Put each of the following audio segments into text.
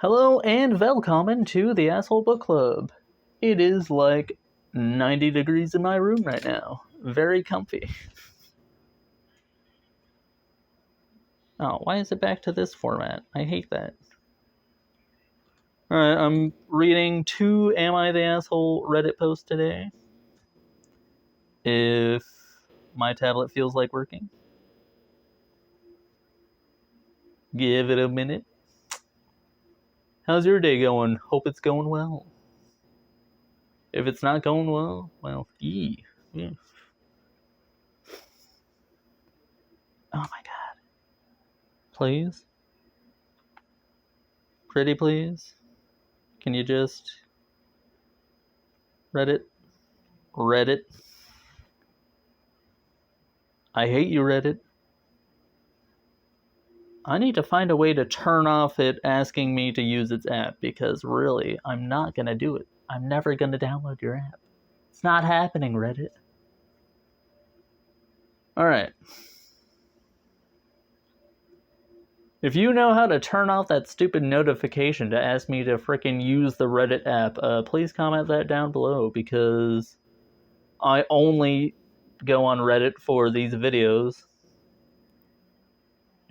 Hello and welcome to the Asshole Book Club. It is like 90 degrees in my room right now. Very comfy. Oh, why is it back to this format? I hate that. Alright, I'm reading 2 Am I the Asshole Reddit posts today. If my tablet feels like working. Give it a minute. How's your day going? Hope it's going well. If it's not going well, yeah. Oh my god. Please? Pretty please? Can you just... Reddit? I hate you, Reddit. I need to find a way to turn off it asking me to use its app, because really, I'm not gonna do it. I'm never gonna download your app. It's not happening, Reddit. Alright. If you know how to turn off that stupid notification to ask me to frickin' use the Reddit app, please comment that down below, because I only go on Reddit for these videos.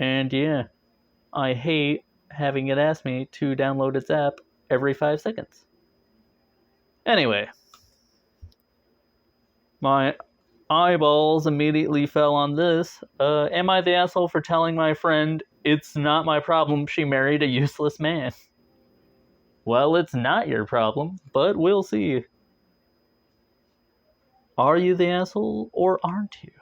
And yeah, I hate having it ask me to download its app every 5 seconds. Anyway, my eyeballs immediately fell on this. Am I the asshole for telling my friend it's not my problem she married a useless man? Well, it's not your problem, but we'll see. Are you the asshole or aren't you?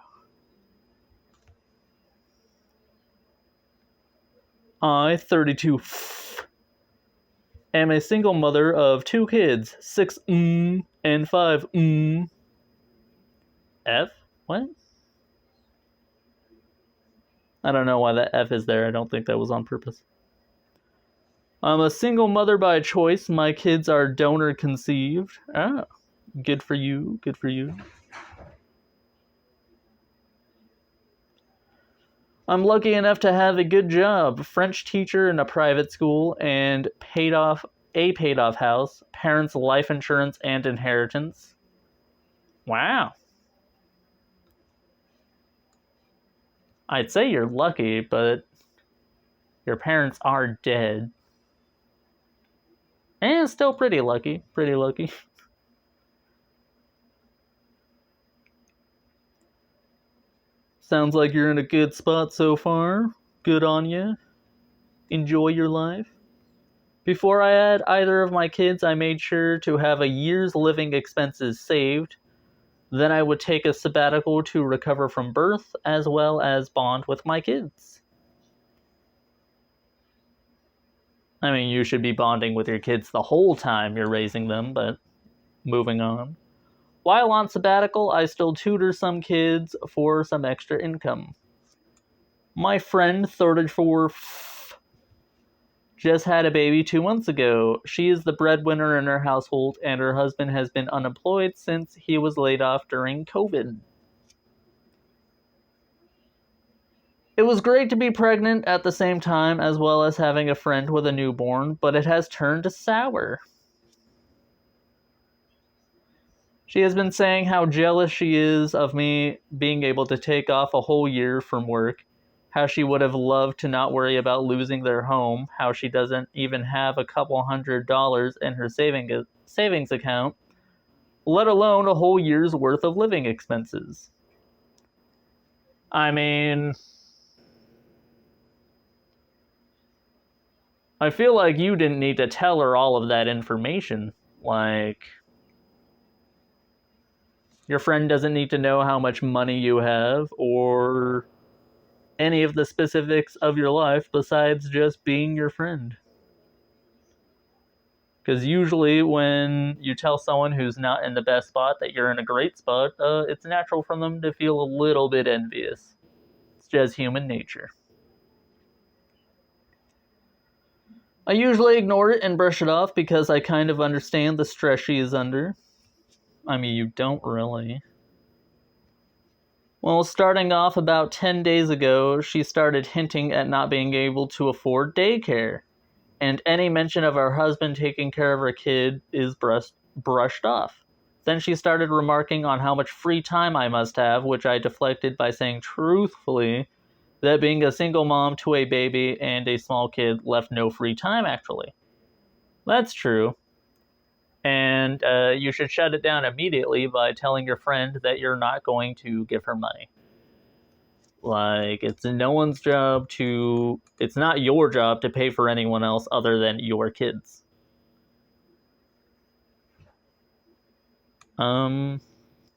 I, 32, am a single mother of 2 kids, 6 and 5 F? What? I don't know why that F is there. I don't think that was on purpose. I'm a single mother by choice. My kids are donor conceived. Ah, good for you. Good for you. I'm lucky enough to have a good job. French teacher in a private school and paid off house, parents' life insurance and inheritance. Wow. I'd say you're lucky, but your parents are dead. And still pretty lucky. Pretty lucky. Sounds like you're in a good spot so far. Good on you. Enjoy your life. Before I had either of my kids, I made sure to have a year's living expenses saved. Then I would take a sabbatical to recover from birth, as well as bond with my kids. I mean, you should be bonding with your kids the whole time you're raising them, but moving on. While on sabbatical, I still tutor some kids for some extra income. My friend, 34, just had a baby 2 months ago. She is the breadwinner in her household, and her husband has been unemployed since he was laid off during COVID. It was great to be pregnant at the same time, as well as having a friend with a newborn, but it has turned sour. She has been saying how jealous she is of me being able to take off a whole year from work, how she would have loved to not worry about losing their home, how she doesn't even have a couple $100 in her savings account, let alone a whole year's worth of living expenses. I mean, I feel like you didn't need to tell her all of that information. Like, your friend doesn't need to know how much money you have or any of the specifics of your life besides just being your friend. Because usually when you tell someone who's not in the best spot that you're in a great spot, it's natural for them to feel a little bit envious. It's just human nature. I usually ignore it and brush it off because I kind of understand the stress she is under. I mean, you don't really. Well, starting off about 10 days ago, she started hinting at not being able to afford daycare. and any mention of our husband taking care of our kid is brushed off. Then she started remarking on how much free time I must have, which I deflected by saying truthfully that being a single mom to a baby and a small kid left no free time, actually. That's true. And you should shut it down immediately by telling your friend that you're not going to give her money. Like, it's no one's job to. It's not your job to pay for anyone else other than your kids. Um,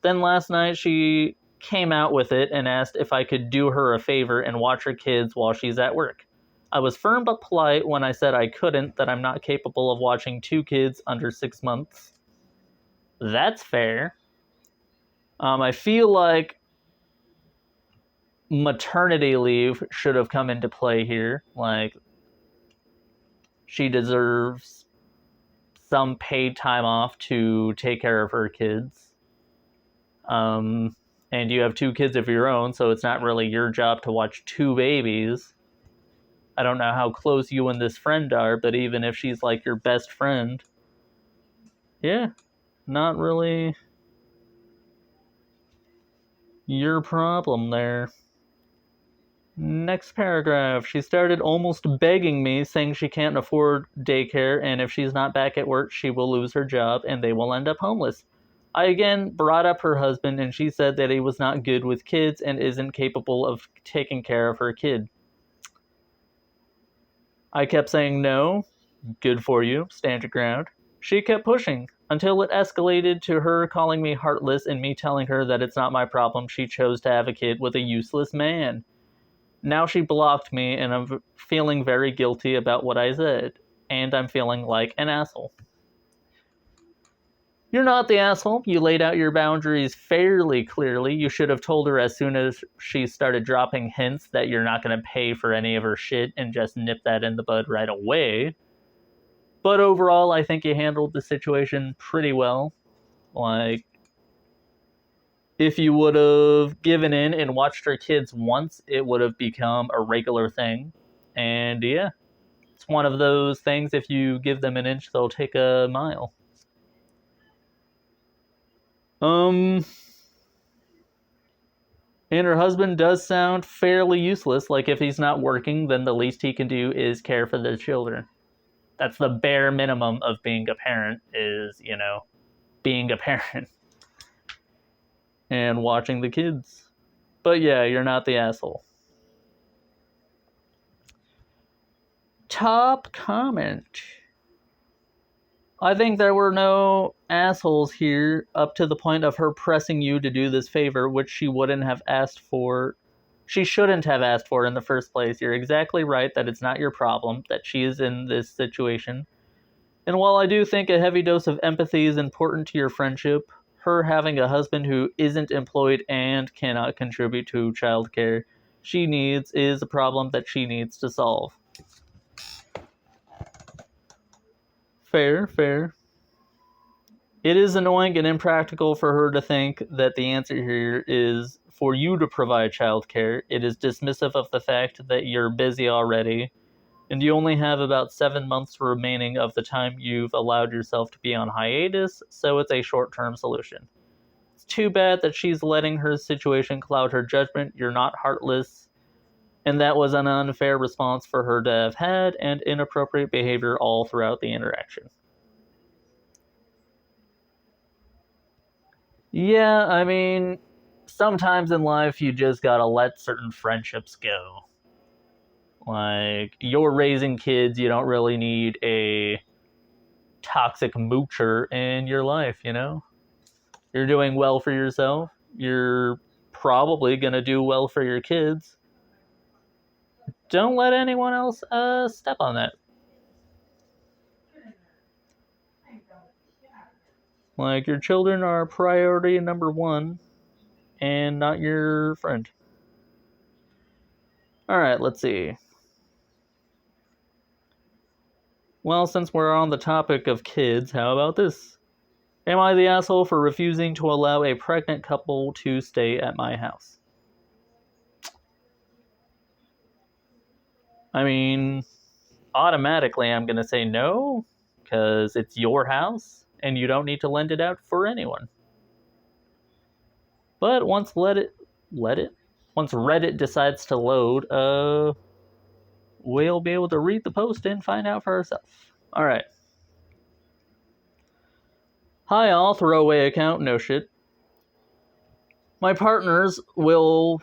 then last night she came out with it and asked if I could do her a favor and watch her kids while she's at work. I was firm but polite when I said I couldn't, that I'm not capable of watching two kids under 6 months. That's fair. I feel like maternity leave should have come into play here. Like, she deserves some paid time off to take care of her kids. Um, and you have two kids of your own, so it's not really your job to watch two babies. I don't know how close you and this friend are, but even if she's like your best friend, yeah, not really your problem there. Next paragraph. She started almost begging me, saying she can't afford daycare, and if she's not back at work, she will lose her job and they will end up homeless. I again brought up her husband, and she said that he was not good with kids and isn't capable of taking care of her kid. I kept saying no, good for you, stand your ground. She kept pushing until it escalated to her calling me heartless and me telling her that it's not my problem she chose to have a kid with a useless man. Now she blocked me, and I'm feeling very guilty about what I said, and I'm feeling like an asshole. You're not the asshole. You laid out your boundaries fairly clearly. You should have told her as soon as she started dropping hints that you're not going to pay for any of her shit and just nip that in the bud right away. But overall, I think you handled the situation pretty well. Like, if you would have given in and watched her kids once, it would have become a regular thing. And yeah, it's one of those things, if you give them an inch, they'll take a mile. Um, and her husband does sound fairly useless. Like, if he's not working, then the least he can do is care for the children. That's the bare minimum of being a parent, is, being a parent and watching the kids. But yeah, you're not the asshole. Top comment. I think there were no assholes here up to the point of her pressing you to do this favor, which she wouldn't have asked for. She shouldn't have asked for in the first place. You're exactly right that it's not your problem that she is in this situation. And while I do think a heavy dose of empathy is important to your friendship, her having a husband who isn't employed and cannot contribute to childcare she needs is a problem that she needs to solve. Fair, fair. It is annoying and impractical for her to think that the answer here is for you to provide childcare. It is dismissive of the fact that you're busy already, and you only have about 7 months remaining of the time you've allowed yourself to be on hiatus, so it's a short-term solution. It's too bad that she's letting her situation cloud her judgment. You're not heartless, and that was an unfair response for her to have had, and inappropriate behavior all throughout the interaction. Yeah, I mean, sometimes in life you just gotta let certain friendships go. Like, you're raising kids, you don't really need a toxic moocher in your life, you know? You're doing well for yourself. You're probably gonna do well for your kids. Don't let anyone else step on that. Like, your children are priority number one and not your friend. Alright, let's see. Well, since we're on the topic of kids, how about this? Am I the asshole for refusing to allow a pregnant couple to stay at my house? I mean, automatically I'm going to say no, because it's your house and you don't need to lend it out for anyone. But once once Reddit decides to load, we'll be able to read the post and find out for ourselves. All right. Hi all, throwaway account, no shit. My partners will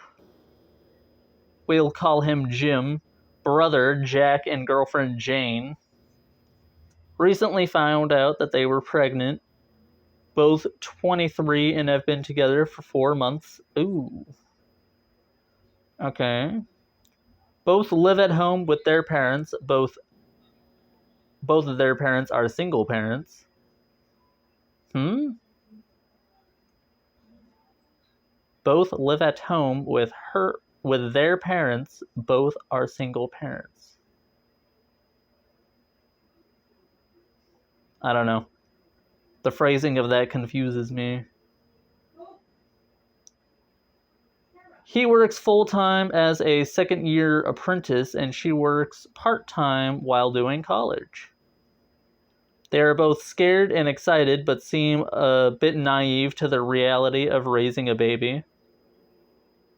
we'll call him Jim, brother Jack, and girlfriend Jane, recently found out that they were pregnant, both 23 and have been together for 4 months. Ooh. Okay. Both live at home with their parents. Both of their parents are single parents. Both live at home with their parents. Both are single parents. I don't know. The phrasing of that confuses me. He works full-time as a second-year apprentice, and she works part-time while doing college. They are both scared and excited, but seem a bit naive to the reality of raising a baby.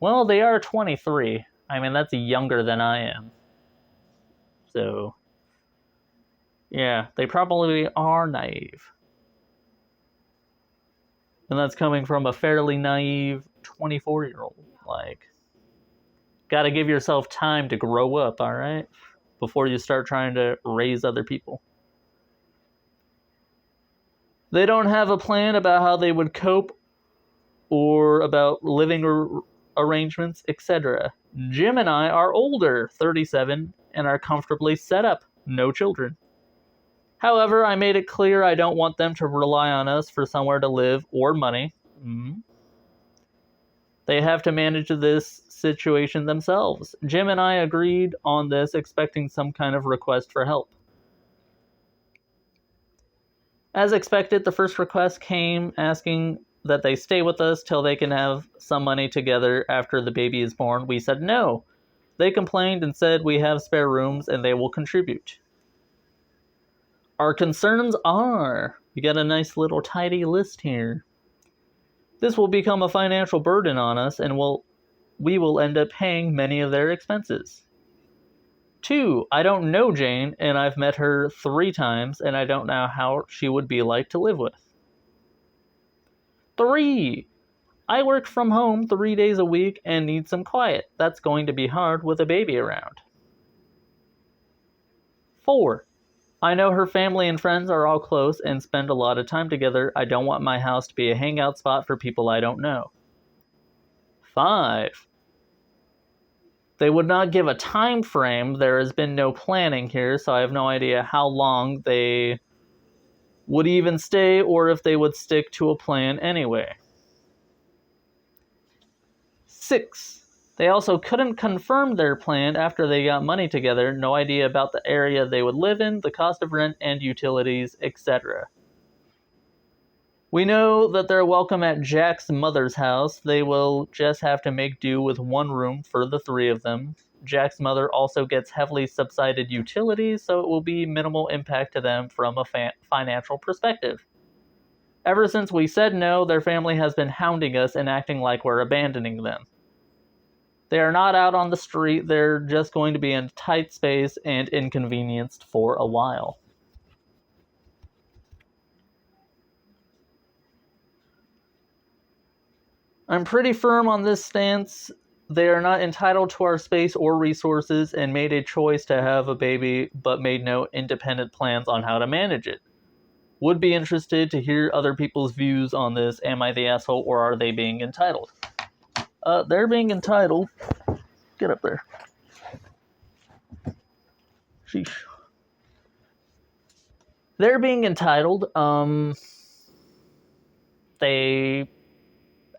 Well, they are 23. I mean, that's younger than I am. So, yeah, they probably are naive. And that's coming from a fairly naive 24-year-old. Like, gotta give yourself time to grow up, alright? Before you start trying to raise other people. They don't have a plan about how they would cope or about living arrangements, etc. Jim and I are older, 37, and are comfortably set up, no children. However, I made it clear I don't want them to rely on us for somewhere to live or money. They have to manage this situation themselves. Jim and I agreed on this, expecting some kind of request for help. As expected, the first request came asking that they stay with us till they can have some money together after the baby is born. We said no. They complained and said we have spare rooms and they will contribute. Our concerns are, we got a nice little tidy list here. This will become a financial burden on us and we will end up paying many of their expenses. 2, I don't know Jane, and I've met her 3 times, and I don't know how she would be like to live with. 3, I work from home 3 days a week and need some quiet. That's going to be hard with a baby around. 4, I know her family and friends are all close and spend a lot of time together. I don't want my house to be a hangout spot for people I don't know. 5, they would not give a time frame. There has been no planning here, so I have no idea how long they would even stay or if they would stick to a plan anyway. 6, they also couldn't confirm their plan after they got money together. No idea about the area they would live in, the cost of rent and utilities, etc. We know that they're welcome at Jack's mother's house. They will just have to make do with one room for the 3 of them. Jack's mother also gets heavily subsidized utilities, so it will be minimal impact to them from a financial perspective. Ever since we said no, their family has been hounding us and acting like we're abandoning them. They are not out on the street, they're just going to be in a tight space and inconvenienced for a while. I'm pretty firm on this stance. They are not entitled to our space or resources and made a choice to have a baby, but made no independent plans on how to manage it. Would be interested to hear other people's views on this. Am I the asshole or are they being entitled? They're being entitled. Get up there. Sheesh. They're being entitled. They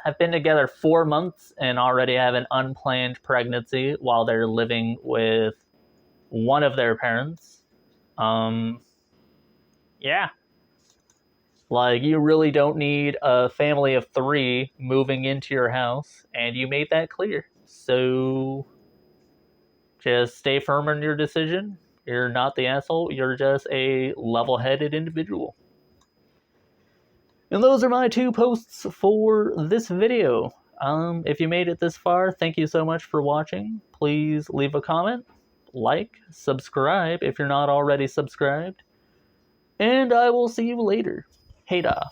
have been together 4 months and already have an unplanned pregnancy while they're living with one of their parents. Yeah. Like, you really don't need a family of 3 moving into your house, and you made that clear. So, just stay firm in your decision. You're not the asshole, you're just a level-headed individual. And those are my 2 posts for this video. If you made it this far, thank you so much for watching. Please leave a comment, like, subscribe if you're not already subscribed, and I will see you later. AITA.